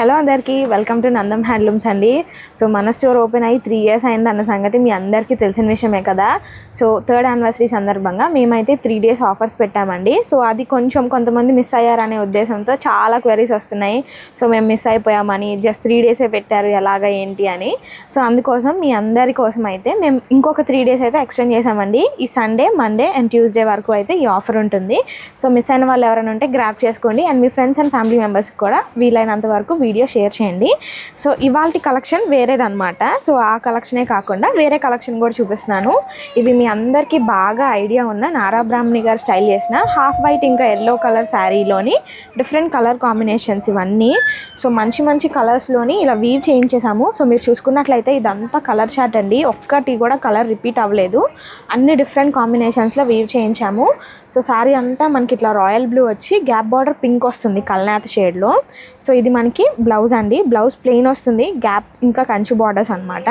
Hello అందరికీ welcome to Nandam handlooms అండి. So మన స్టోర్ ఓపెన్ అయ్యి 3 years అయింది అన్న సంగతి మీ అందరికీ తెలిసిన విషయమే కదా. సో 3rd anniversary సందర్భంగా మేమైతే 3 days ఆఫర్స్ పెట్టామండి. సో అది కొంతమంది మిస్ అయ్యారనే ఉద్దేశంతో చాలా క్వెరీస్ వస్తున్నాయి. సో మేము మిస్ అయిపోయామని, జస్ట్ 3 days పెట్టారు ఎలాగా ఏంటి అని. సో అందుకోసం మీ అందరి కోసం అయితే మేము ఇంకొక 3 days అయితే ఎక్స్టెండ్ చేసామండి. ఈ సండే, మండే అండ్ ట్యూస్డే వరకు అయితే ఈ ఆఫర్ ఉంటుంది. సో మిస్ అయిన వాళ్ళు ఎవరైనా ఉంటే గ్రాప్ చేసుకోండి and me friends and family మెంబర్స్కి కూడా వీలైనంత వరకు వీడియో షేర్ చేయండి. సో ఇవాల్టి కలెక్షన్ వేరేదన్నమాట. సో ఆ కలెక్షనే కాకుండా వేరే కలెక్షన్ కూడా చూపిస్తున్నాను. ఇవి మీ అందరికీ బాగా ఐడియా ఉన్న నారా బ్రాహ్మణి గారు స్టైల్ చేసిన హాఫ్ వైట్ ఇంకా ఎల్లో కలర్ శారీలోని డిఫరెంట్ కలర్ కాంబినేషన్స్ ఇవన్నీ. సో మంచి కలర్స్లోని ఇలా వీవ్ చేయించేసాము. సో మీరు చూసుకున్నట్లయితే ఇదంతా కలర్ చార్ట్ అండి, ఒక్కటి కూడా కలర్ రిపీట్ అవ్వలేదు. అన్ని డిఫరెంట్ కాంబినేషన్స్లో వీవ్ చేయించాము. సో శారీ అంతా మనకి ఇట్లా రాయల్ బ్లూ వచ్చి గ్యాప్ బార్డర్ పింక్ వస్తుంది కల్నాథ్ షేడ్లో. సో ఇది మనకి బ్లౌజ్ అండి. బ్లౌజ్ ప్లెయిన్ వస్తుంది, గ్యాప్ ఇంకా కంచి బార్డర్స్ అనమాట.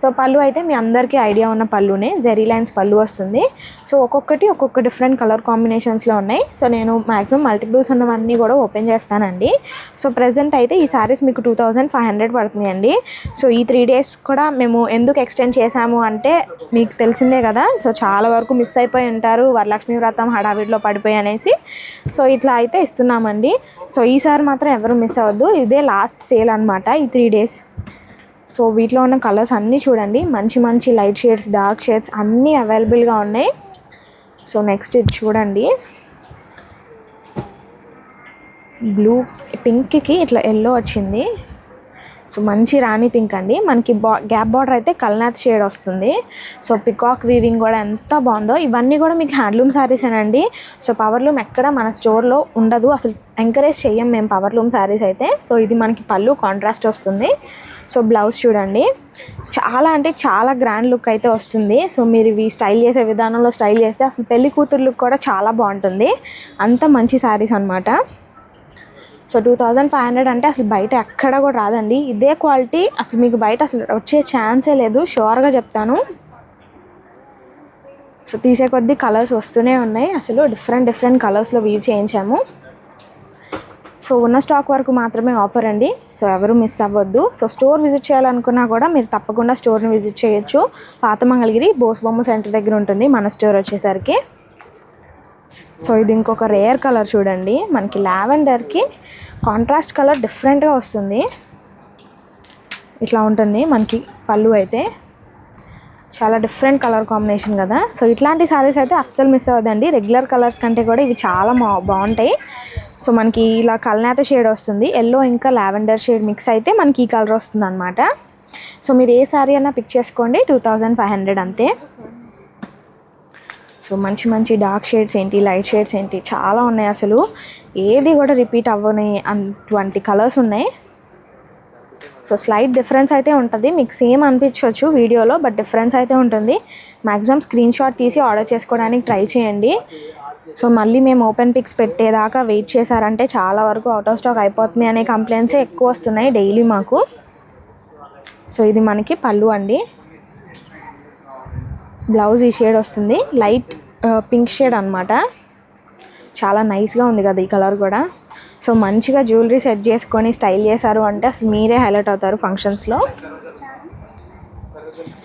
సో పళ్ళు అయితే మీ అందరికీ ఐడియా ఉన్న పళ్ళునే, జెరీ లైన్స్ పళ్ళు వస్తుంది. సో ఒక్కొక్క డిఫరెంట్ కలర్ కాంబినేషన్స్లో ఉన్నాయి. సో నేను మ్యాక్సిమం మల్టిపుల్స్ ఉన్నవన్నీ కూడా ఓపెన్ చేస్తానండి. సో ప్రజెంట్ అయితే ఈ శారీస్ మీకు 2500 పడుతుంది అండి. సో ఈ 3 days కూడా మేము ఎందుకు ఎక్స్టెండ్ చేసాము అంటే మీకు తెలిసిందే కదా. సో చాలా వరకు మిస్ అయిపోయి ఉంటారు, వరలక్ష్మి వ్రతం హడావిడిలో పడిపోయి అనేసి. సో ఇట్లా అయితే ఇస్తున్నామండి. సో ఈసారి మాత్రం ఎవరు మిస్ అవ్వద్దు, ఇదే లాస్ట్ సేల్ అనమాట ఈ 3 days. సో వీటిలో ఉన్న కలర్స్ అన్నీ చూడండి, మంచి లైట్ షేడ్స్, డార్క్ షేడ్స్ అన్నీ అవైలబుల్గా ఉన్నాయి. సో నెక్స్ట్ ఇది చూడండి, బ్లూ పింక్కి ఇట్లా ఎల్లో వచ్చింది. సో మంచి రాణి పింక్ అండి. మనకి గ్యాప్ బార్డర్ అయితే కల్నాథ్ షేడ్ వస్తుంది. సో పికాక్ వీవింగ్ కూడా ఎంత బాగుందో. ఇవన్నీ కూడా మీకు హ్యాండ్లూమ్ శారీసేనండి. సో పవర్లూమ్ ఎక్కడ మన స్టోర్లో ఉండదు, అసలు ఎంకరేజ్ చెయ్యం మేము పవర్లూమ్ శారీస్ అయితే. సో ఇది మనకి పళ్ళు కాంట్రాస్ట్ వస్తుంది. సో బ్లౌజ్ చూడండి, చాలా అంటే చాలా గ్రాండ్ లుక్ అయితే వస్తుంది. సో మీరు ఇవి స్టైల్ చేసే విధానంలో స్టైల్ చేస్తే అసలు పెళ్లి కూతురు లుక్ కూడా చాలా బాగుంటుంది. అంత మంచి శారీస్ అనమాట. సో 2500 అంటే అసలు బయట ఎక్కడ కూడా రాదండి. ఇదే క్వాలిటీ అసలు మీకు బయట అసలు వచ్చే ఛాన్సే లేదు, షూర్గా చెప్తాను. సో తీసే కొద్దీ కలర్స్ వస్తూనే ఉన్నాయి. అసలు డిఫరెంట్ కలర్స్లో వీవ్ చేయించాము. సో ఉన్న స్టాక్ వరకు మాత్రమే ఆఫర్ అండి. సో ఎవరు మిస్ అవ్వద్దు. సో స్టోర్ విజిట్ చేయాలనుకున్నా కూడా మీరు తప్పకుండా స్టోర్ని విజిట్ చేయొచ్చు. పాత మంగళగిరి బోస్బొమ్మ సెంటర్ దగ్గర ఉంటుంది మన స్టోర్ వచ్చేసరికి. సో ఇది ఇంకొక రేర్ కలర్ చూడండి, మనకి లావెండర్కి కాంట్రాస్ట్ కలర్ డిఫరెంట్గా వస్తుంది. ఇట్లా ఉంటుంది మనకి పళ్ళు అయితే, చాలా డిఫరెంట్ కలర్ కాంబినేషన్ కదా. సో ఇట్లాంటి శారీస్ అయితే అస్సలు మిస్ అవ్వదండి. రెగ్యులర్ కలర్స్ కంటే కూడా ఇవి చాలా బాగుంటాయి. సో మనకి ఇలా కల్నాథ షేడ్ వస్తుంది, ఎల్లో ఇంకా లావెండర్ షేడ్ మిక్స్ అయితే మనకి ఈ కలర్ వస్తుంది అనమాట. సో మీరు ఏ శారీ అన్నా పిక్ చేసుకోండి, 2500 అంతే. సో మంచి డార్క్ షేడ్స్ ఏంటి, లైట్ షేడ్స్ ఏంటి చాలా ఉన్నాయి. అసలు ఏది కూడా రిపీట్ అవ్వని అటువంటి కలర్స్ ఉన్నాయి. సో స్లైట్ డిఫరెన్స్ అయితే ఉంటుంది, మీకు సేమ్ అనిపించవచ్చు వీడియోలో, బట్ డిఫరెన్స్ అయితే ఉంటుంది. మ్యాక్సిమం స్క్రీన్ షాట్ తీసి ఆర్డర్ చేసుకోవడానికి ట్రై చేయండి. సో మళ్ళీ మేము ఓపెన్ పిక్స్ పెట్టేదాకా వెయిట్ చేశారంటే చాలా వరకు అవుట్ ఆఫ్ స్టాక్ అయిపోతుంది అనే కంప్లైంట్సే ఎక్కువ వస్తున్నాయి డైలీ మాకు. సో ఇది మనకి పళ్ళు అండి. బ్లౌజ్ ఈ షేడ్ వస్తుంది, లైట్ పింక్ షేడ్ అనమాట. చాలా నైస్గా ఉంది కదా ఈ కలర్ కూడా. సో మంచిగా జ్యువెలరీ సెట్ చేసుకొని స్టైల్ చేశారు అంటే అసలు మీరే హైలైట్ అవుతారు ఫంక్షన్స్లో.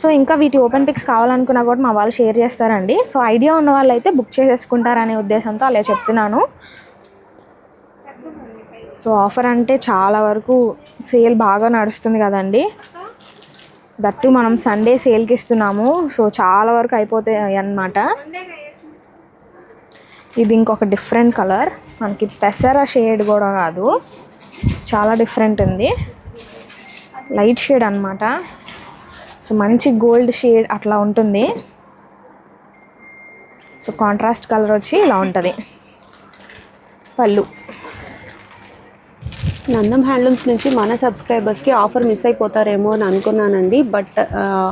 సో ఇంకా వీటి ఓపెన్ పిక్స్ కావాలనుకున్నా కూడా మా వాళ్ళు షేర్ చేస్తారండి. సో ఐడియా ఉన్న వాళ్ళు అయితే బుక్ చేసేసుకుంటారనే ఉద్దేశంతో అలా చెప్తున్నాను. సో ఆఫర్ అంటే చాలా వరకు సేల్ బాగా నడుస్తుంది కదండి, దట్టు మనం సండే సేల్కి ఇస్తున్నాము. సో చాలా వరకు అయిపోతాయి అన్నమాట. ఇది ఇంకొక డిఫరెంట్ కలర్, మనకి పెసర షేడ్ కూడా కాదు, చాలా డిఫరెంట్ ఉంది, లైట్ షేడ్ అనమాట. సో మంచి గోల్డ్ షేడ్ అట్లా ఉంటుంది. సో కాంట్రాస్ట్ కలర్ వచ్చి ఇలా ఉంటుంది పళ్ళు. నందం హ్యాండ్లూమ్స్ నుంచి మన సబ్స్క్రైబర్స్కి ఆఫర్ మిస్ అయిపోతారేమో అని అనుకున్నానండి, బట్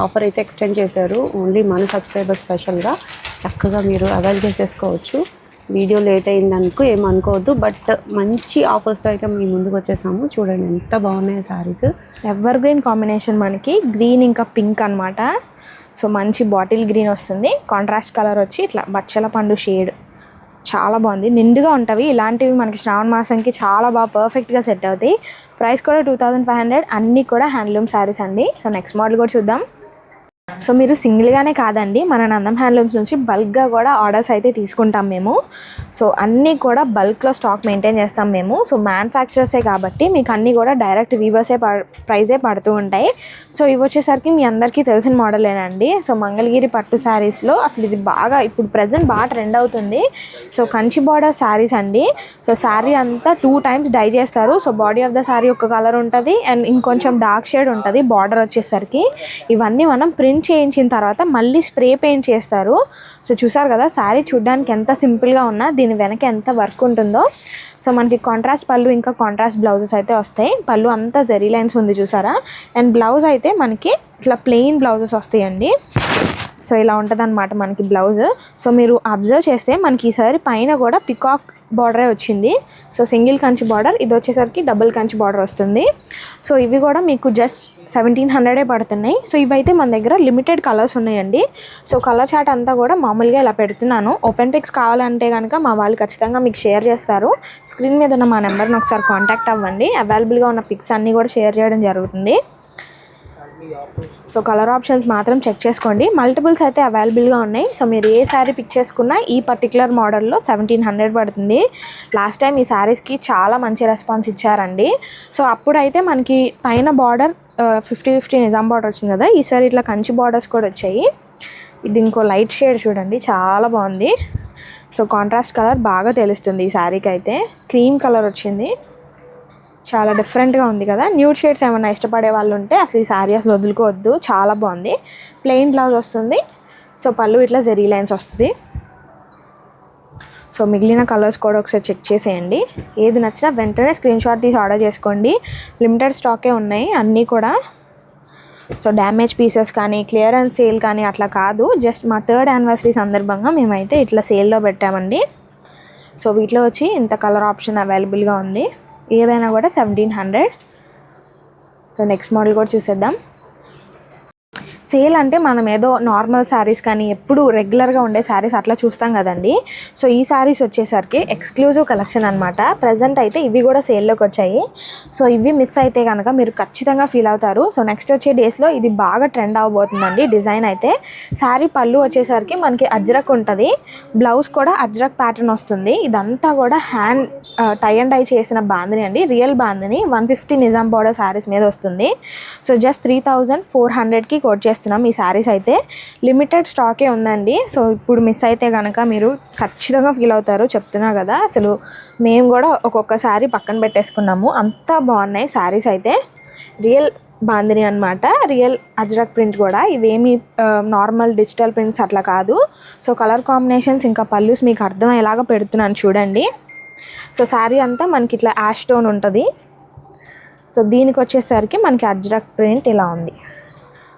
ఆఫర్ అయితే ఎక్స్టెండ్ చేశారు. ఓన్లీ మన సబ్స్క్రైబర్స్ స్పెషల్గా చక్కగా మీరు అవైల్ చేసేసుకోవచ్చు. వీడియో లేట్ అయిందనుకో ఏమనుకోవద్దు, బట్ మంచి ఆఫర్స్తో అయితే మీ ముందుకు వచ్చేసాము. చూడండి ఎంత బాగున్నాయి శారీస్. ఎవర్ గ్రీన్ కాంబినేషన్, మనకి గ్రీన్ ఇంకా పింక్ అనమాట. సో మంచి బాటిల్ గ్రీన్ వస్తుంది, కాంట్రాస్ట్ కలర్ వచ్చి ఇట్లా బచ్చల పండు షేడ్. చాలా బాగుంది, నిండుగా ఉంటవి. ఇలాంటివి మనకి శ్రావణ మాసంకి చాలా బాగా పర్ఫెక్ట్గా సెట్ అవుతాయి. ప్రైస్ కూడా 2500. అన్నీ కూడా హ్యాండ్లూమ్ శారీస్ అండి. సో నెక్స్ట్ మోడల్ కూడా చూద్దాం. సో మీరు సింగిల్గానే కాదండి, మన నందం హ్యాండ్లూమ్స్ నుంచి బల్క్గా కూడా ఆర్డర్స్ అయితే తీసుకుంటాం మేము. సో అన్నీ కూడా బల్క్లో స్టాక్ మెయింటైన్ చేస్తాం మేము. సో మ్యానుఫ్యాక్చరర్సే కాబట్టి మీకు అన్నీ కూడా డైరెక్ట్ వీవర్సే ప్రైజే పడుతూ ఉంటాయి. సో ఇవి వచ్చేసరికి మీ అందరికీ తెలిసిన మోడలేనండి. సో మంగళగిరి పట్టు శారీస్లో అసలు ఇది బాగా ఇప్పుడు ప్రజెంట్ బాగా ట్రెండ్ అవుతుంది. సో కంచి బార్డర్ శారీస్ అండి. సో శారీ అంతా 2 times డై చేస్తారు. So body of the sari ఒక కలర్ ఉంటుంది అండ్ ఇంకొంచెం డార్క్ షేడ్ ఉంటుంది బార్డర్ వచ్చేసరికి. ఇవన్నీ మనం ప్రింట్ చేయించిన తర్వాత మళ్ళీ స్ప్రే పెయింట్ చేస్తారు. సో చూసారు కదా శారీ చూడడానికి ఎంత సింపుల్గా ఉన్నా దీని వెనక ఎంత వర్క్ ఉంటుందో. సో మనకి కాంట్రాస్ట్ పళ్ళు ఇంకా కాంట్రాస్ట్ బ్లౌజెస్ అయితే వస్తాయి. పళ్ళు అంతా జరీ లైన్స్ ఉంది చూసారా. అండ్ బ్లౌజ్ అయితే మనకి ఇట్లా ప్లెయిన్ బ్లౌజెస్ వస్తాయండి. సో ఇలా ఉంటుంది అనమాట మనకి బ్లౌజ్. సో మీరు అబ్జర్వ్ చేస్తే మనకి ఈసారి పైన కూడా పికాక్ బార్డరే వచ్చింది. సో సింగిల్ కంచి బార్డర్, ఇది వచ్చేసరికి డబుల్ కంచి బార్డర్ వస్తుంది. సో ఇవి కూడా మీకు జస్ట్ 1700 పడుతున్నాయి. సో ఇవైతే మన దగ్గర లిమిటెడ్ కలర్స్ ఉన్నాయండి. సో కలర్ చార్ట్ అంతా కూడా మామూలుగా ఇలా పెడుతున్నాను. ఓపెన్ పిక్స్ కావాలంటే కనుక మా వాళ్ళు ఖచ్చితంగా మీకు షేర్ చేస్తారు. స్క్రీన్ మీద ఉన్న మా నెంబర్ని ఒకసారి కాంటాక్ట్ అవ్వండి. అవైలబుల్గా ఉన్న పిక్స్ అన్నీ కూడా షేర్ చేయడం జరుగుతుంది. సో కలర్ ఆప్షన్స్ మాత్రం చెక్ చేసుకోండి. మల్టిపుల్స్ అయితే అవైలబుల్గా ఉన్నాయి. సో మీరు ఏ శారీ పిక్ చేసుకున్నా ఈ పర్టికులర్ మోడల్లో 1700 పడుతుంది. లాస్ట్ టైం ఈ శారీస్కి చాలా మంచి రెస్పాన్స్ ఇచ్చారండి. సో అప్పుడైతే మనకి పైన బార్డర్ 50-50 నిజాం బార్డర్ వచ్చింది కదా, ఈసారి ఇట్లా కంచి బార్డర్స్ కూడా వచ్చాయి. ఇది ఇంకో లైట్ షేడ్ చూడండి, చాలా బాగుంది. సో కాంట్రాస్ట్ కలర్ బాగా తెలుస్తుంది ఈ శారీకి అయితే. క్రీమ్ కలర్ వచ్చింది, చాలా డిఫరెంట్గా ఉంది కదా. న్యూడ్ షేడ్స్ ఏమైనా ఇష్టపడే వాళ్ళు ఉంటే అసలు ఈ శారీ అసలు వదులుకోవద్దు, చాలా బాగుంది. ప్లెయిన్ బ్లౌజ్ వస్తుంది. సో పళ్ళు ఇట్లా జరీ లైన్స్ వస్తుంది. సో మిగిలిన కలర్స్ కూడా ఒకసారి చెక్ చేసేయండి. ఏది నచ్చినా వెంటనే స్క్రీన్ షాట్ తీసి ఆర్డర్ చేసుకోండి. లిమిటెడ్ స్టాకే ఉన్నాయి అన్నీ కూడా. సో డ్యామేజ్ పీసెస్ కానీ క్లియరెన్స్ సేల్ కానీ అట్లా కాదు, జస్ట్ మా 3rd anniversary సందర్భంగా మేమైతే ఇట్లా సేల్లో పెట్టామండి. సో వీటిలో వచ్చి ఇంత కలర్ ఆప్షన్ అవైలబుల్గా ఉంది. ఏదైనా కూడా 1700. సో నెక్స్ట్ మోడల్ కూడా చూసేద్దాం. సేల్ అంటే మనం ఏదో నార్మల్ శారీస్ కానీ ఎప్పుడు రెగ్యులర్గా ఉండే శారీస్ అట్లా చూస్తాం కదండి. సో ఈ శారీస్ వచ్చేసరికి ఎక్స్క్లూజివ్ కలెక్షన్ అనమాట. ప్రజెంట్ అయితే ఇవి కూడా సేల్లోకి వచ్చాయి. సో ఇవి మిస్ అయితే కనుక మీరు ఖచ్చితంగా ఫీల్ అవుతారు. సో నెక్స్ట్ వచ్చే డేస్లో ఇది బాగా ట్రెండ్ అవ్వబోతుందండి. డిజైన్ అయితే శారీ పళ్ళు వచ్చేసరికి మనకి అజ్రక్ ఉంటుంది, బ్లౌజ్ కూడా అజ్రక్ ప్యాటర్న్ వస్తుంది. ఇదంతా కూడా హ్యాండ్ టై అండ్ డై చేసిన బాందిని అండి, రియల్ బాందిని. 150 నిజాం బార్డర్ శారీస్ మీద వస్తుంది. సో జస్ట్ 3400కి కోట్ చేస్తున్నాం. ఈ శారీస్ అయితే లిమిటెడ్ స్టాకే ఉందండి. సో ఇప్పుడు మిస్ అయితే కనుక మీరు ఖచ్చితంగా ఫీల్ అవుతారు, చెప్తున్నా కదా. అసలు మేము కూడా ఒక్కొక్క శారీ పక్కన పెట్టేసుకున్నాము, అంతా బాగున్నాయి శారీస్ అయితే. రియల్ బాందిని అనమాట, రియల్ అజ్రక్ ప్రింట్ కూడా. ఇవేమి నార్మల్ డిజిటల్ ప్రింట్స్ అట్లా కాదు. సో కలర్ కాంబినేషన్స్ ఇంకా పళ్ళుస్ మీకు అర్థమయ్యేలాగా పెడుతున్నాను చూడండి. సో శారీ అంతా మనకి ఇట్లా యాష్ టోన్ ఉంటుంది. సో దీనికి వచ్చేసరికి మనకి అజ్రక్ ప్రింట్ ఇలా ఉంది,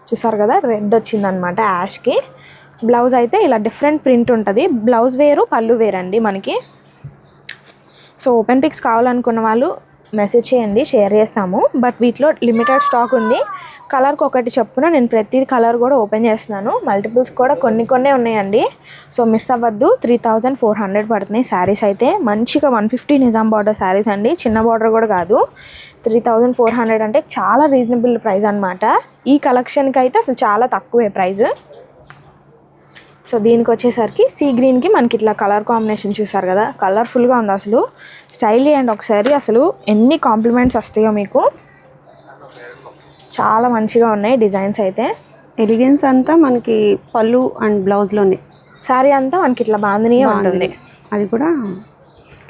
చూసారు కదా. రెడ్ వచ్చిందనమాట యాష్కి. బ్లౌజ్ అయితే ఇలా డిఫరెంట్ ప్రింట్ ఉంటుంది. బ్లౌజ్ వేరు పళ్ళు వేరండి మనకి. సో ఓపెన్ పిక్స్ కావాలనుకున్న వాళ్ళు మెసేజ్ చేయండి, షేర్ చేస్తాము. బట్ వీటిలో లిమిటెడ్ స్టాక్ ఉంది. కలర్కి ఒకటి చెప్పున నేను ప్రతి కలర్ కూడా ఓపెన్ చేస్తున్నాను. మల్టిపుల్స్ కూడా కొన్ని ఉన్నాయండి. సో మిస్ అవ్వద్దు. 3400 పడుతున్నాయి శారీస్ అయితే. మంచిగా 150 నిజాం బార్డర్ శారీస్ అండి, చిన్న బార్డర్ కూడా కాదు. 3400 అంటే చాలా రీజనబుల్ ప్రైస్ అనమాట. ఈ కలెక్షన్కి అయితే అసలు చాలా తక్కువే ప్రైస్. సో దీనికి వచ్చేసరికి సీ గ్రీన్కి మనకి ఇట్లా కలర్ కాంబినేషన్ చూసారు కదా, కలర్ఫుల్గా ఉంది అసలు. స్టైలీ అండ్ ఒకసారి అసలు ఎన్ని కాంప్లిమెంట్స్ వస్తాయో మీకు. చాలా మంచిగా ఉన్నాయి డిజైన్స్ అయితే. ఎలిగెన్స్ అంతా మనకి పళ్ళు అండ్ బ్లౌజ్లోనే. శారీ అంతా మనకి ఇట్లా బాందినియే ఉంటుంది, అది కూడా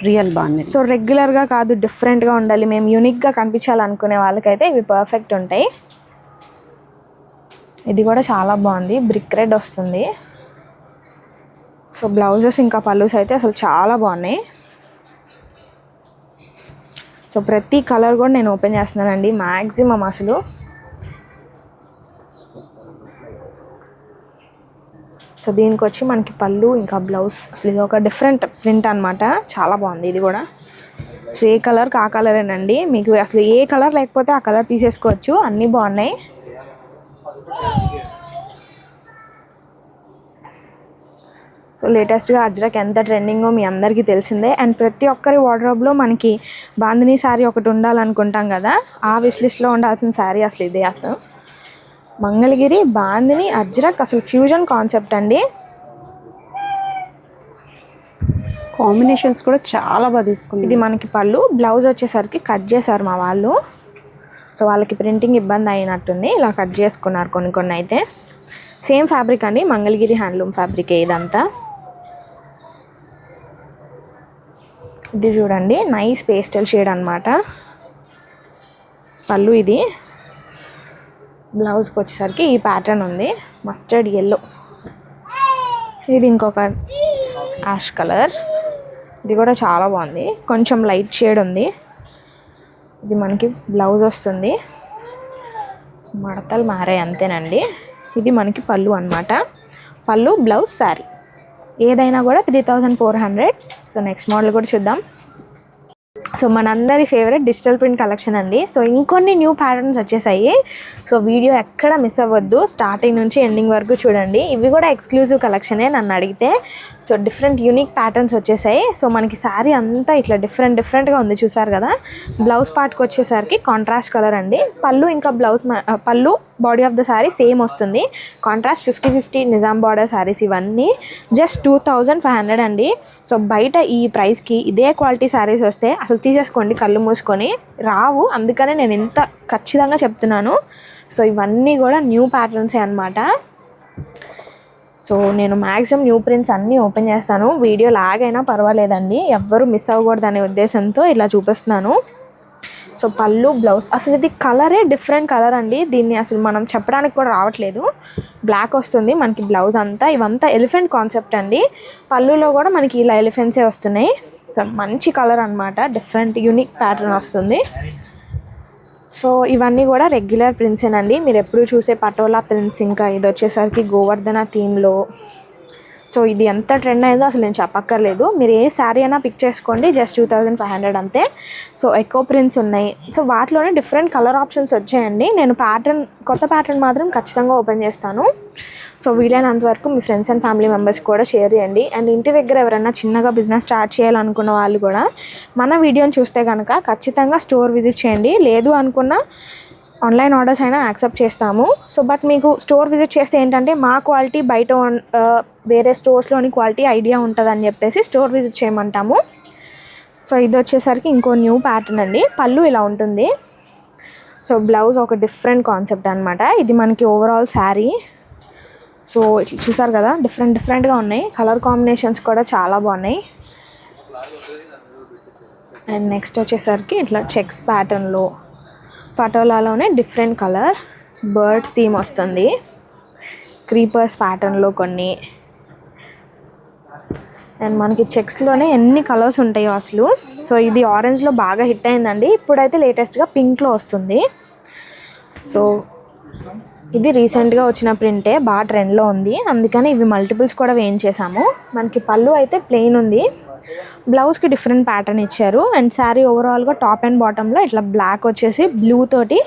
రియల్ బాందిని. సో రెగ్యులర్గా కాదు, డిఫరెంట్గా ఉండాలి, మేము యూనిక్గా కనిపించాలనుకునే వాళ్ళకైతే ఇవి పర్ఫెక్ట్ ఉంటాయి. ఇది కూడా చాలా బాగుంది, బ్రిక్ రెడ్ వస్తుంది. సో బ్లౌజెస్ ఇంకా పళ్ళుస్ అయితే అసలు చాలా బాగున్నాయి. సో ప్రతి కలర్ కూడా నేను ఓపెన్ చేస్తున్నానండి మ్యాక్సిమం అసలు. సో దీనికి వచ్చి మనకి పళ్ళు ఇంకా బ్లౌజ్, అసలు ఇది ఒక డిఫరెంట్ ప్రింట్ అనమాట, చాలా బాగుంది ఇది కూడా. సో ఏ కలర్కి ఆ కలరేనండి, మీకు అసలు ఏ కలర్ లేకపోతే ఆ కలర్ తీసేసుకోవచ్చు, అన్నీ బాగున్నాయి. సో లేటెస్ట్గా అజ్రక్ ఎంత ట్రెండింగో మీ అందరికీ తెలిసిందే. అండ్ ప్రతి ఒక్కరి వార్డ్రోబ్లో మనకి బాందినీ శారీ ఒకటి ఉండాలనుకుంటాం కదా, ఆ విష్ లిస్ట్లో ఉండాల్సిన శారీ అసలు ఇదే. అసలు మంగళగిరి బాందినీ అజ్రక్ అసలు ఫ్యూజన్ కాన్సెప్ట్ అండి. కాంబినేషన్స్ కూడా చాలా బాగా తీసుకుంది. ఇది మనకి పళ్ళు, బ్లౌజ్ వచ్చేసరికి కట్ చేశారు మా వాళ్ళు. సో వాళ్ళకి ప్రింటింగ్ ఇబ్బంది అయినట్టుంది, ఇలా కట్ చేసుకున్నారు కొన్ని అయితే. సేమ్ ఫ్యాబ్రిక్ అండి, మంగళగిరి హ్యాండ్లూమ్ ఫ్యాబ్రికే ఇదంతా. ఇది చూడండి, నైస్ పేస్టల్ షేడ్ అనమాట పళ్ళు. ఇది బ్లౌజ్కి వచ్చేసరికి ఈ ప్యాటర్న్ ఉంది, మస్టర్డ్ ఎల్లో. ఇది ఇంకొక యాష్ కలర్, ఇది కూడా చాలా బాగుంది, కొంచెం లైట్ షేడ్ ఉంది. ఇది మనకి బ్లౌజ్ వస్తుంది, మడతలు మారాయి అంతేనండి. ఇది మనకి పళ్ళు అన్నమాట. పళ్ళు, బ్లౌజ్, శారీ ఏదైనా కూడా 3400. సో నెక్స్ట్ మోడల్ కూడా చూద్దాం. సో మనందరి ఫేవరెట్ డిజిటల్ ప్రింట్ కలెక్షన్ అండి. సో ఇంకొన్ని న్యూ ప్యాటర్న్స్ వచ్చేసాయి. సో వీడియో ఎక్కడ మిస్ అవ్వద్దు, స్టార్టింగ్ నుంచి ఎండింగ్ వరకు చూడండి. ఇవి కూడా ఎక్స్క్లూజివ్ కలెక్షనే నన్ను అడిగితే. సో డిఫరెంట్ యూనిక్ ప్యాటర్న్స్ వచ్చేసాయి. సో మనకి శారీ అంతా ఇట్లా డిఫరెంట్గా ఉంది, చూసారు కదా. బ్లౌజ్ పార్ట్కి వచ్చేసరికి కాంట్రాస్ట్ కలర్ అండి. పళ్ళు ఇంకా బ్లౌజ్ పళ్ళు body of the sari same వస్తుంది. కాంట్రాస్ట్ 50-50 నిజాం బార్డర్ శారీస్ ఇవన్నీ జస్ట్ 2500 అండి. సో బయట ఈ ప్రైస్కి ఇదే క్వాలిటీ శారీస్ వస్తే అసలు తీసేసుకోండి కళ్ళు మూసుకొని, రావు. అందుకనే నేను ఇంత ఖచ్చితంగా చెప్తున్నాను. సో ఇవన్నీ కూడా న్యూ ప్యాటర్న్సే అనమాట. సో నేను మ్యాక్సిమం న్యూ ప్రింట్స్ అన్నీ ఓపెన్ చేస్తాను. వీడియో లాగ్ అయినా పర్వాలేదండి, ఎవ్వరూ మిస్ అవ్వకూడదు అనే ఉద్దేశంతో ఇలా చూపిస్తున్నాను. సో పళ్ళు, బ్లౌజ్ అసలు ఇది కలరే డిఫరెంట్ కలర్ అండి. దీన్ని అసలు మనం చెప్పడానికి కూడా రావట్లేదు. బ్లాక్ వస్తుంది మనకి బ్లౌజ్ అంతా. ఇవంతా ఎలిఫెంట్ కాన్సెప్ట్ అండి. పళ్ళులో కూడా మనకి ఇలా ఎలిఫెంట్సే వస్తున్నాయి. సో మంచి కలర్ అనమాట, డిఫరెంట్ యూనిక్ ప్యాటర్న్ వస్తుంది. సో ఇవన్నీ కూడా రెగ్యులర్ ప్రింట్సేనండి, మీరు ఎప్పుడు చూసే పటోలా ప్రింట్స్. ఇంకా ఇది వచ్చేసరికి గోవర్ధన థీమ్లో. సో ఇది ఎంత ట్రెండ్ అయిందో అసలు నేను చెప్పక్కర్లేదు. మీరు ఏ శారీ అయినా పిక్ చేసుకోండి, జస్ట్ 2500 అంతే. సో ఎక్కువ ప్రింట్స్ ఉన్నాయి. సో వాటిలోనే డిఫరెంట్ కలర్ ఆప్షన్స్ వచ్చాయండి. నేను కొత్త ప్యాటర్న్ మాత్రం ఖచ్చితంగా ఓపెన్ చేస్తాను. సో వీలైనంత వరకు మీ ఫ్రెండ్స్ అండ్ ఫ్యామిలీ మెంబర్స్ కూడా షేర్ చేయండి. అండ్ ఇంటి దగ్గర ఎవరైనా చిన్నగా బిజినెస్ స్టార్ట్ చేయాలనుకున్న వాళ్ళు కూడా మన వీడియోని చూస్తే కనుక ఖచ్చితంగా స్టోర్ విజిట్ చేయండి. లేదు అనుకున్న ఆన్లైన్ ఆర్డర్స్ అయినా యాక్సెప్ట్ చేస్తాము. సో బట్ మీకు స్టోర్ విజిట్ చేస్తే ఏంటంటే మా క్వాలిటీ బయట వేరే స్టోర్స్లోని క్వాలిటీ ఐడియా ఉంటుందని చెప్పేసి స్టోర్ విజిట్ చేయమంటాము. సో ఇది వచ్చేసరికి ఇంకో న్యూ ప్యాటర్న్ అండి. పళ్ళు ఇలా ఉంటుంది. సో బ్లౌజ్ ఒక డిఫరెంట్ కాన్సెప్ట్ అనమాట. ఇది మనకి ఓవరాల్ శారీ. సో చూసారు కదా, డిఫరెంట్గా ఉన్నాయి. కలర్ కాంబినేషన్స్ కూడా చాలా బాగున్నాయి. అండ్ నెక్స్ట్ వచ్చేసరికి ఇట్లా చెక్స్ ప్యాటర్న్లో పటోలాలోనే డిఫరెంట్ కలర్ బర్డ్స్ థీమ్ వస్తుంది. క్రీపర్స్ ప్యాటర్న్లో కొన్ని. అండ్ మనకి చెక్స్లోనే ఎన్ని కలర్స్ ఉంటాయో అసలు. సో ఇది ఆరెంజ్లో బాగా హిట్ అయిందండి. ఇప్పుడైతే లేటెస్ట్గా పింక్లో వస్తుంది. సో ఇది రీసెంట్గా వచ్చిన ప్రింటే, బాగా ట్రెండ్లో ఉంది. అందుకని ఇవి మల్టిపుల్స్ కూడా వేయించేసాము. మనకి పళ్ళు అయితే ప్లెయిన్ ఉంది, బ్లౌజ్కి డిఫరెంట్ ప్యాటర్న్ ఇచ్చారు. అండ్ శారీ ఓవరాల్గా టాప్ అండ్ బాటంలో ఇట్లా బ్లాక్ వచ్చేసి బ్లూ తోటి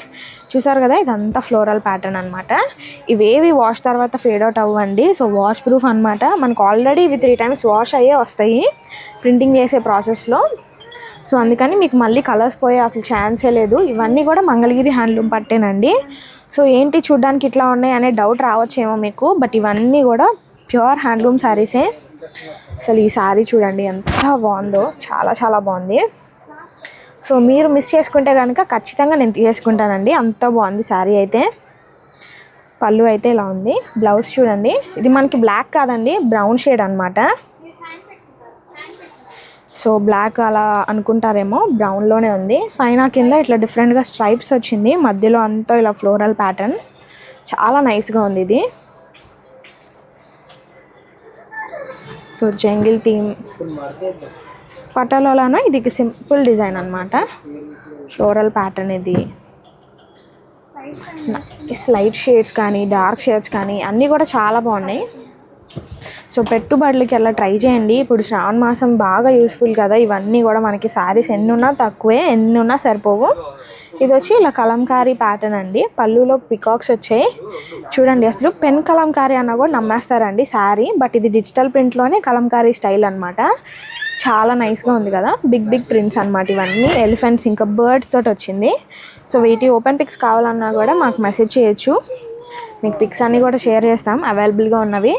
చూసారు కదా, ఇదంతా ఫ్లోరల్ ప్యాటర్న్ అనమాట. ఇవేవి వాష్ తర్వాత ఫేడ్ అవుట్ అవ్వండి. సో వాష్ ప్రూఫ్ అనమాట. మనకు ఆల్రెడీ ఇవి 3 times వాష్ అయ్యే వస్తాయి ప్రింటింగ్ చేసే ప్రాసెస్లో. సో అందుకని మీకు మళ్ళీ కలర్స్ పోయే అసలు ఛాన్సే లేదు. ఇవన్నీ కూడా మంగళగిరి హ్యాండ్లూమ్ పట్టేనండి. సో ఏంటి చూడ్డానికి ఇట్లా ఉన్నాయి అనే డౌట్ రావచ్చేమో మీకు, బట్ ఇవన్నీ కూడా ప్యూర్ హ్యాండ్లూమ్ శారీసే. అసలు ఈ శారీ చూడండి ఎంత బాగుందో, చాలా చాలా బాగుంది. సో మీరు మిస్ చేసుకుంటే కనుక ఖచ్చితంగా నేను తీసేసుకుంటానండి, అంత బాగుంది శారీ అయితే. పళ్ళు అయితే ఇలా ఉంది. బ్లౌజ్ చూడండి, ఇది మనకి బ్లాక్ కాదండి, బ్రౌన్ షేడ్ అనమాట. సో బ్లాక్ అలా అనుకుంటారేమో, బ్రౌన్లోనే ఉంది. పైన కింద ఇట్లా డిఫరెంట్గా స్ట్రైప్స్ వచ్చింది, మధ్యలో అంతా ఇలా ఫ్లోరల్ ప్యాటర్న్, చాలా నైస్గా ఉంది ఇది. సో జంగిల్ థీమ్ పటాలోలానో ఇది సింపుల్ డిజైన్ అనమాట, ఫ్లోరల్ ప్యాటర్న్. ఇది లైట్ షేడ్స్ కానీ డార్క్ షేడ్స్ కానీ అన్నీ కూడా చాలా బాగున్నాయి. సో పెట్టుబడులకి అలా ట్రై చేయండి. ఇప్పుడు శ్రావణ మాసం బాగా యూస్ఫుల్ కదా. ఇవన్నీ కూడా మనకి శారీస్ ఎన్ని ఉన్నా తక్కువే, ఎన్ని ఉన్నా సరిపోవు. ఇది వచ్చి ఇలా కలంకారీ ప్యాటర్న్ అండి. పళ్ళులో పికాక్స్ వచ్చాయి చూడండి. అసలు పెన్ కలంకారీ అన్న కూడా నమ్మేస్తారండి శారీ. బట్ ఇది డిజిటల్ ప్రింట్లోనే కలంకారీ స్టైల్ అనమాట. చాలా నైస్గా ఉంది కదా. బిగ్ బిగ్ ప్రింట్స్ అనమాట ఇవన్నీ. ఎలిఫెంట్స్ ఇంకా బర్డ్స్ తోటి వచ్చింది. సో వీటి ఓపెన్ పిక్స్ కావాలన్నా కూడా మాకు మెసేజ్ చేయొచ్చు. మీకు పిక్స్ అన్నీ కూడా షేర్ చేస్తాం అవైలబుల్గా ఉన్నవి.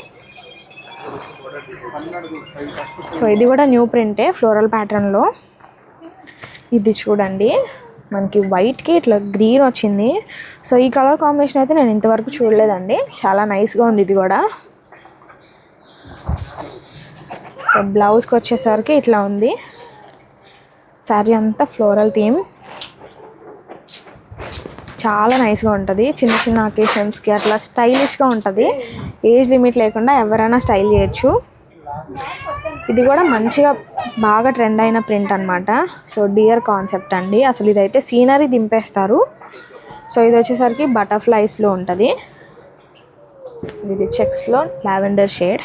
సో ఇది కూడా న్యూ ప్రింటే ఫ్లోరల్ ప్యాటర్న్లో. ఇది చూడండి మనకి వైట్కి ఇట్లా గ్రీన్ వచ్చింది. సో ఈ కలర్ కాంబినేషన్ అయితే నేను ఇంతవరకు చూడలేదండి. చాలా నైస్గా ఉంది ఇది కూడా. సో బ్లౌజ్కి వచ్చేసరికి ఇట్లా ఉంది. శారీ అంతా ఫ్లోరల్ థీమ్. చాలా నైస్గా ఉంటుంది. చిన్న చిన్న అకేషన్స్కి అట్లా స్టైలిష్గా ఉంటుంది. ఏజ్ లిమిట్ లేకుండా ఎవరైనా స్టైల్ చేయొచ్చు. ఇది కూడా మంచిగా బాగా ట్రెండ్ అయిన ప్రింట్ అనమాట. సో డియర్ కాన్సెప్ట్ అండి. అసలు ఇదైతే సీనరీ దింపేస్తారు. సో ఇది వచ్చేసరికి బటర్ఫ్లైస్లో ఉంటుంది. సో ఇది చెక్స్లో లావెండర్ షేడ్.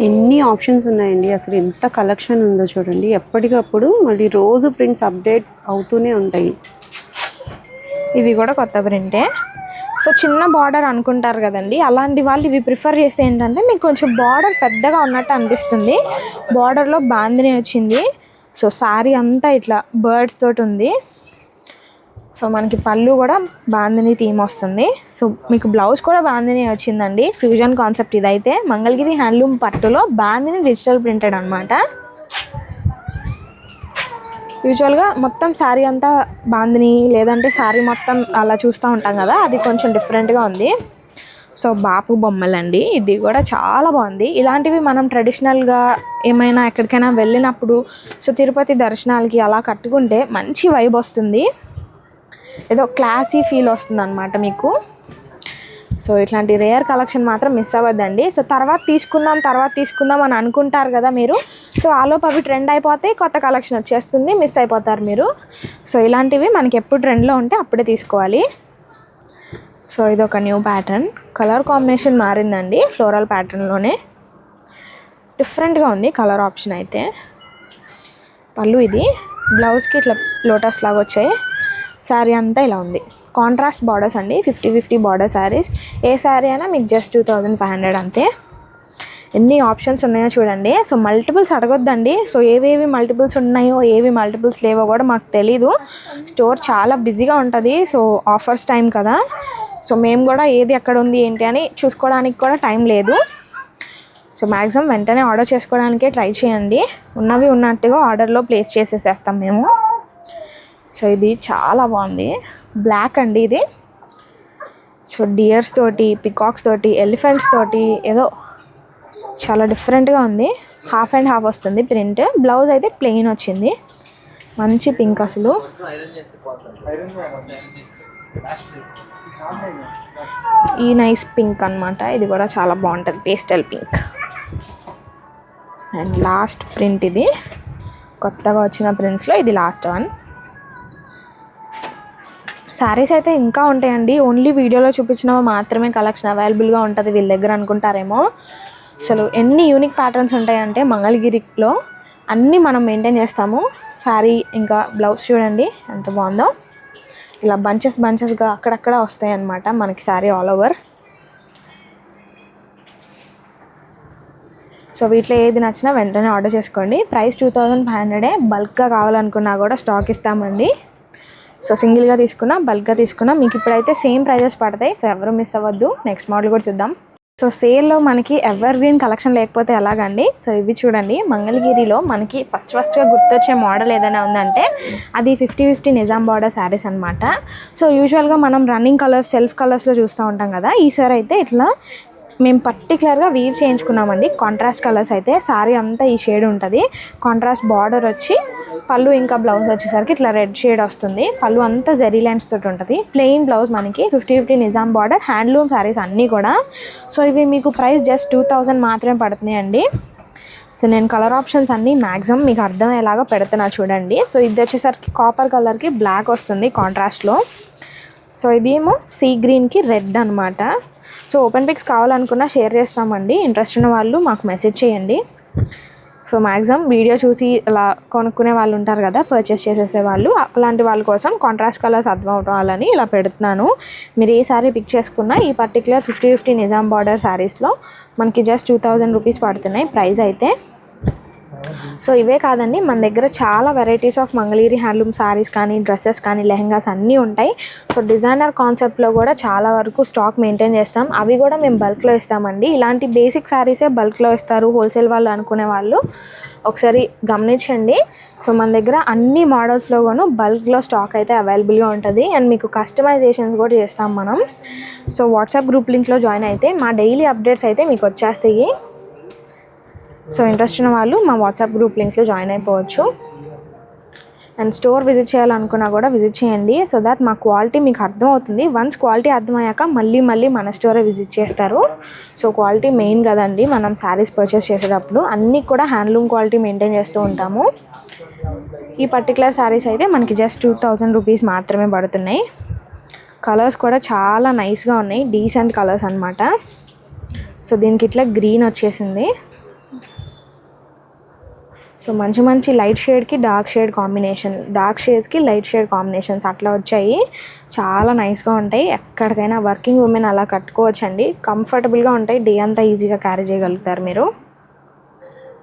ఎన్ని ఆప్షన్స్ ఉన్నాయండి. అసలు ఎంత కలెక్షన్ ఉందో చూడండి. ఎప్పటికప్పుడు మళ్ళీ రోజు ప్రింట్స్ అప్డేట్ అవుతూనే ఉంటాయి. ఇవి కూడా కొత్త ప్రింటే. సో చిన్న బార్డర్ అనుకుంటారు కదండి, అలాంటి వాళ్ళు ఇవి ప్రిఫర్ చేస్తే ఏంటంటే మీకు కొంచెం బార్డర్ పెద్దగా ఉన్నట్టు అనిపిస్తుంది. బార్డర్లో బాందిని వచ్చింది. సో శారీ అంతా ఇట్లా బర్డ్స్ తోటి ఉంది. సో మనకి పళ్ళు కూడా బాందిని థీమ్ వస్తుంది. సో మీకు బ్లౌజ్ కూడా బాందిని వచ్చిందండి. ఫ్యూజన్ కాన్సెప్ట్ ఇదైతే. మంగళగిరి హ్యాండ్లూమ్ పట్టులో బాందిని డిజిటల్ ప్రింటెడ్ అనమాట. యూజువల్గా మొత్తం శారీ అంతా బాందిని లేదంటే శారీ మొత్తం అలా చూస్తూ ఉంటాం కదా, అది కొంచెం డిఫరెంట్గా ఉంది. సో బాపు బొమ్మలండి. ఇది కూడా చాలా బాగుంది. ఇలాంటివి మనం ట్రెడిషనల్గా ఏమైనా ఎక్కడికైనా వెళ్ళినప్పుడు సో తిరుపతి దర్శనాలకి అలా కట్టుకుంటే మంచి వైబ్ వస్తుంది. ఏదో క్లాసీ ఫీల్ వస్తుంది అనమాట మీకు. సో ఇట్లాంటి రేర్ కలెక్షన్ మాత్రం మిస్ అవ్వద్దండి. సో తర్వాత తీసుకుందాం అని అనుకుంటారు కదా మీరు. సో ఆలోపు అవి ట్రెండ్ అయిపోతే కొత్త కలెక్షన్ వచ్చేస్తుంది, మిస్ అయిపోతారు మీరు. సో ఇలాంటివి మనకి ఎప్పుడు ట్రెండ్లో ఉంటే అప్పుడే తీసుకోవాలి. సో ఇది ఒక న్యూ ప్యాటర్న్. కలర్ కాంబినేషన్ మారిందండి. ఫ్లోరల్ ప్యాటర్న్లోనే డిఫరెంట్గా ఉంది కలర్ ఆప్షన్ అయితే. పళ్ళు ఇది. బ్లౌజ్కి ఇట్లా లోటస్ లాగా వచ్చాయి. శారీ అంతా ఇలా ఉంది. కాంట్రాస్ట్ బార్డర్స్ అండి. 50-50 బార్డర్ శారీస్. ఏ శారీ అయినా మీకు జస్ట్ 2500 అంతే. ఎన్ని ఆప్షన్స్ ఉన్నాయో చూడండి. సో మల్టిపుల్స్ అడగొద్దండి. సో ఏవేవి మల్టిపుల్స్ ఉన్నాయో ఏవి మల్టిపుల్స్ లేవో కూడా మాకు తెలీదు. స్టోర్ చాలా బిజీగా ఉంటుంది. సో ఆఫర్స్ టైం కదా. సో మేము కూడా ఏది ఎక్కడ ఉంది ఏంటి అని చూసుకోవడానికి కూడా టైం లేదు. సో మ్యాక్సిమం వెంటనే ఆర్డర్ చేసుకోవడానికే ట్రై చేయండి. ఉన్నవి ఉన్నట్టుగా ఆర్డర్లో ప్లేస్ చేసేసేస్తాం మేము. సో ఇది చాలా బాగుంది. బ్లాక్ అండి ఇది. సో డియర్స్ తోటి, పికాక్స్ తోటి, ఎలిఫెంట్స్ తోటి ఏదో చాలా డిఫరెంట్గా ఉంది. హాఫ్ అండ్ హాఫ్ వస్తుంది ప్రింట్. బ్లౌజ్ అయితే ప్లెయిన్ వచ్చింది. మంచి పింక్ అసలు. ఈ నైస్ పింక్ అనమాట. ఇది కూడా చాలా బాగుంటుంది. Pastel pink. And last print ఇది. కొత్తగా వచ్చిన ప్రింట్స్లో ఇది లాస్ట్ వన్. శారీస్ అయితే ఇంకా ఉంటాయండి. ఓన్లీ వీడియోలో చూపించినవి మాత్రమే కలెక్షన్ అవైలబుల్గా ఉంటుంది వీళ్ళ దగ్గర అనుకుంటారేమో. అసలు ఎన్ని యూనిక్ ప్యాటర్న్స్ ఉంటాయంటే మంగళగిరిలో అన్నీ మనం మెయింటైన్ చేస్తాము. శారీ ఇంకా బ్లౌజ్ చూడండి ఎంత బాగుందో. ఇలా బంచెస్గా అక్కడక్కడ వస్తాయి అన్నమాట మనకి శారీ ఆల్ ఓవర్. సో వీటిలో ఏది నచ్చినా వెంటనే ఆర్డర్ చేసుకోండి. ప్రైస్ 2500. బల్క్గా కావాలనుకున్నా కూడా స్టాక్ ఇస్తామండి. సో సింగిల్గా తీసుకున్నా బల్క్గా తీసుకున్నా మీకు ఇప్పుడైతే సేమ్ ప్రైజెస్ పడతాయి. సో ఎవరు మిస్ అవ్వద్దు. నెక్స్ట్ మోడల్ కూడా చూద్దాం. సో సేల్లో మనకి ఎవర్ గ్రీన్ కలెక్షన్ లేకపోతే ఎలాగండి. సో ఇవి చూడండి. మంగళగిరిలో మనకి ఫస్ట్గా గుర్తొచ్చే మోడల్ ఏదైనా ఉందంటే అది 50-50 నిజాం బార్డర్ శారీస్ అనమాట. సో యూజువల్గా మనం రన్నింగ్ కలర్స్, సెల్ఫ్ కలర్స్లో చూస్తూ ఉంటాం కదా. ఈసారి అయితే ఇట్లా మేము పర్టికులర్గా వీవ్ చేయించుకున్నామండి. కాంట్రాస్ట్ కలర్స్ అయితే శారీ అంతా ఈ షేడ్ ఉంటుంది. కాంట్రాస్ట్ బార్డర్ వచ్చి పళ్ళు ఇంకా బ్లౌజ్ వచ్చేసరికి ఇట్లా రెడ్ షేడ్ వస్తుంది. పళ్ళు అంతా జెరీ లైన్స్ తోటి ఉంటుంది. ప్లెయిన్ బ్లౌజ్ మనకి 50-50 నిజాం బార్డర్ హ్యాండ్లూమ్ శారీస్ అన్నీ కూడా. సో ఇవి మీకు ప్రైస్ జస్ట్ 2000 మాత్రమే పడుతున్నాయి అండి. సో నేను కలర్ ఆప్షన్స్ అన్నీ మ్యాక్సిమం మీకు అర్థమయ్యేలాగా పెడుతున్నా చూడండి. సో ఇది వచ్చేసరికి కాపర్ కలర్కి బ్లాక్ వస్తుంది కాంట్రాస్ట్లో. సో ఇదేమో సీ గ్రీన్కి రెడ్ అనమాట. సో ఓపెన్ పిక్స్ కావాలనుకున్నా షేర్ చేస్తామండి. ఇంట్రెస్ట్ ఉన్న వాళ్ళు మాకు మెసేజ్ చేయండి. సో మ్యాక్సిమం వీడియో చూసి అలా కొనుక్కునే వాళ్ళు ఉంటారు కదా, పర్చేస్ చేసేసే వాళ్ళు, అలాంటి వాళ్ళ కోసం కాంట్రాస్ట్ కలర్స్ అర్థం అవటాలని ఇలా పెడుతున్నాను. మీరు ఏ శారీ పిక్ చేసుకున్నా ఈ పర్టికులర్ 50-50 నిజాం బార్డర్ శారీస్లో మనకి జస్ట్ 2000 రూపీస్ పడుతున్నాయి ప్రైస్ అయితే. సో ఇవే కాదండి, మన దగ్గర చాలా varieties of Mangalagiri handloom saris కానీ, డ్రెస్సెస్ కానీ, లెహంగాస్ అన్నీ ఉంటాయి. సో డిజైనర్ కాన్సెప్ట్లో కూడా చాలా వరకు స్టాక్ మెయింటైన్ చేస్తాం. అవి కూడా మేము బల్క్లో ఇస్తామండి. ఇలాంటి బేసిక్ శారీసే బల్క్లో ఇస్తారు హోల్సేల్ వాళ్ళు అనుకునే వాళ్ళు ఒకసారి గమనించండి. సో మన దగ్గర అన్ని మోడల్స్లోనూ బల్క్లో స్టాక్ అయితే అవైలబుల్గా ఉంటుంది. అండ్ మీకు కస్టమైజేషన్స్ కూడా చేస్తాం మనం. సో వాట్సాప్ గ్రూప్ లింక్లో జాయిన్ అయితే మా డైలీ అప్డేట్స్ అయితే మీకు వచ్చేస్తాయి. సో ఇంట్రెస్ట్ ఉన్న వాళ్ళు మా వాట్సాప్ గ్రూప్ లింక్లో జాయిన్ అయిపోవచ్చు. అండ్ స్టోర్ విజిట్ చేయాలనుకున్నా కూడా విజిట్ చేయండి. సో దట్ మా క్వాలిటీ మీకు అర్థం అవుతుంది. వన్స్ క్వాలిటీ అర్థమయ్యాక మళ్ళీ మన స్టోరే విజిట్ చేస్తారు. సో క్వాలిటీ మెయిన్ కదండి, మనం శారీస్ పర్చేస్ చేసేటప్పుడు అన్నీ కూడా హ్యాండ్లూమ్ క్వాలిటీ మెయింటైన్ చేస్తూ ఉంటాము. ఈ పర్టికులర్ శారీస్ అయితే మనకి జస్ట్ 2000 రూపీస్ మాత్రమే పడుతున్నాయి. కలర్స్ కూడా చాలా నైస్గా ఉన్నాయి, డీసెంట్ కలర్స్ అనమాట. సో దీనికి ఇట్లా గ్రీన్ వచ్చేసింది. సో మంచి లైట్ షేడ్కి డార్క్ షేడ్ కాంబినేషన్, డార్క్ షేడ్స్కి లైట్ షేడ్ కాంబినేషన్స్ అట్లా వచ్చాయి. చాలా నైస్గా ఉంటాయి. ఎక్కడికైనా వర్కింగ్ ఉమెన్ అలా కట్టుకోవచ్చండి, కంఫర్టబుల్గా ఉంటాయి. డే అంతా ఈజీగా క్యారీ చేయగలుగుతారు మీరు.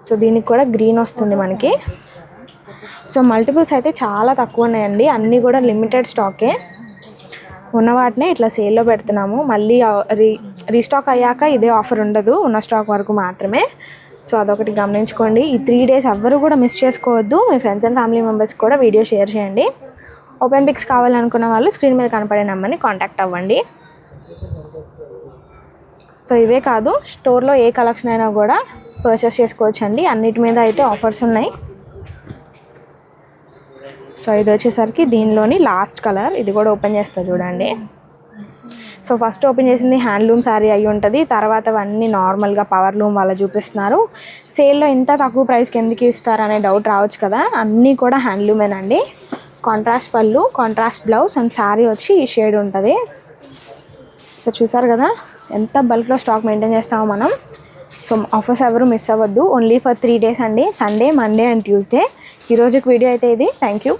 సో దీనికి కూడా గ్రీన్ వస్తుంది మనకి. సో మల్టిపుల్స్ అయితే చాలా తక్కువ ఉన్నాయండి, అన్నీ కూడా లిమిటెడ్ స్టాకే. ఉన్న వాటినే ఇట్లా సేల్లో పెడుతున్నాము. మళ్ళీ రీస్టాక్ అయ్యాక ఇదే ఆఫర్ ఉండదు, ఉన్న స్టాక్ వరకు మాత్రమే. సో అదొకటి గమనించుకోండి. ఈ 3 days ఎవ్వరు కూడా మిస్ చేసుకోవద్దు. మీ ఫ్రెండ్స్ అండ్ ఫ్యామిలీ మెంబర్స్ కూడా వీడియో షేర్ చేయండి. ఓపెన్ పిక్స్ కావాలనుకున్న వాళ్ళు స్క్రీన్ మీద కనపడే నెంబర్ని కాంటాక్ట్ అవ్వండి. సో ఇవే కాదు, స్టోర్లో ఏ కలెక్షన్ అయినా కూడా పర్చేస్ చేసుకోవచ్చండి. అన్నిటి మీద అయితే ఆఫర్స్ ఉన్నాయి. సో ఇది వచ్చేసరికి దీనిలోని లాస్ట్ కలర్, ఇది కూడా ఓపెన్ చేస్తా చూడండి. సో ఫస్ట్ ఓపెన్ చేసింది హ్యాండ్లూమ్ శారీ అయి ఉంటుంది. తర్వాత అవన్నీ నార్మల్గా పవర్ లూమ్ వాళ్ళ చూపిస్తున్నారు. సేల్లో ఇంత తక్కువ ప్రైస్కి ఎందుకు ఇస్తారనే డౌట్ రావచ్చు కదా, అన్నీ కూడా హ్యాండ్లూమేనండి. కాంట్రాస్ట్ పళ్ళు, కాంట్రాస్ట్ బ్లౌజ్ అండ్ శారీ వచ్చి ఈ షేడ్ ఉంటుంది. సో చూసారు కదా ఎంత బల్క్లో స్టాక్ మెయింటైన్ చేస్తామో మనం. సో ఆఫర్స్ ఎవరు మిస్ అవ్వద్దు. ఓన్లీ ఫర్ 3 days అండి, సండే, మండే అండ్ ట్యూస్డే. ఈరోజుకి వీడియో అయితే ఇది. Thank you.